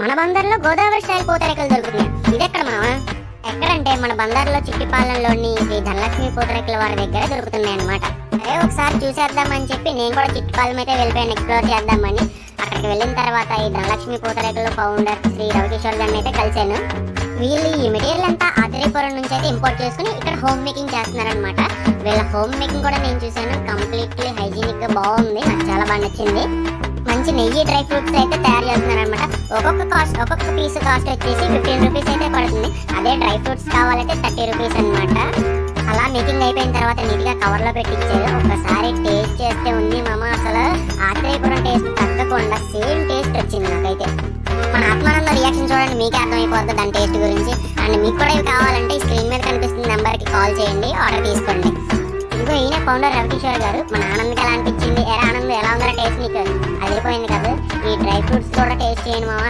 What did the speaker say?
మన బందర్లో గోదావరి స్టైల్ పూతరేకులు దొరుకుతున్నాయి. ఇదెక్కడ మావా? ఎక్కడంటే మన బందర్లో చిట్టిపాలెంలోని శ్రీ ధనలక్ష్మి పూతరేకుల వారి దగ్గర దొరుకుతున్నాయి అనమాట. అదే ఒకసారి చూసేద్దామని చెప్పి నేను కూడా చిట్టిపాలెం అయితే వెళ్ళిపోయాను ఎక్స్ప్లోర్ చేద్దామని. అక్కడికి వెళ్ళిన తర్వాత ఈ ధనలక్ష్మి పూతరేకుల ఫౌండర్ శ్రీ రవికిషోర్ గారిని అయితే కలిశాను. వీళ్ళు ఈ మెటీరియల్ అంతా ఆత్రేయపురం నుంచి అయితే ఇంపోర్ట్ చేసుకుని ఇక్కడ హోమ్ మేకింగ్ చేస్తున్నారనమాట. వీళ్ళ హోమ్ మేకింగ్ కూడా నేను చూసాను. కంప్లీట్లీ హైజీనిక్ గా బాగుంది, నాకు చాలా బాగా నచ్చింది. మంచి నెయ్యి డ్రై ఫ్రూట్స్ అయితే తయారు చేస్తున్నారు అనమాట. ఒక్కొక్క పీస్ కాస్ట్ వచ్చేసి 15 రూపీస్ అయితే పడుతుంది. అదే డ్రై ఫ్రూట్స్ కావాలంటే 30 రూపీస్ అనమాట. అలా మేకింగ్ అయిపోయిన తర్వాత నీట్ గా కవర్ లో పెట్టి ఇచ్చారు. ఒకసారి టేస్ట్ చేస్తే ఉంది మామ, అసలు ఆత్రేయపురం టేస్ట్ తగ్గకుండా సేమ్ టేస్ట్ వచ్చింది నాకైతే. మన ఆత్మానంద రియాక్షన్ చూడండి, మీకే అర్థమైపోతుంది దాని టేస్ట్ గురించి. అండ్ మీకు కూడా ఇవి కావాలంటే ఈ స్క్రీన్ మీద కనిపిస్తున్న నెంబర్కి కాల్ చేయండి, ఆర్డర్ తీసుకోండి. ఇదిగో ఈయన ఫౌండర్ రవికిషోర్ గారు. మన ఆనంద్కి ఎలా అనిపించింది? ఆనంద్ ఎలా ఉందా టేస్ట్? నీకు అదిరిపోయింది కదా. ఈ డ్రై ఫ్రూట్స్ కూడా టేస్ట్ చేయండి మామ.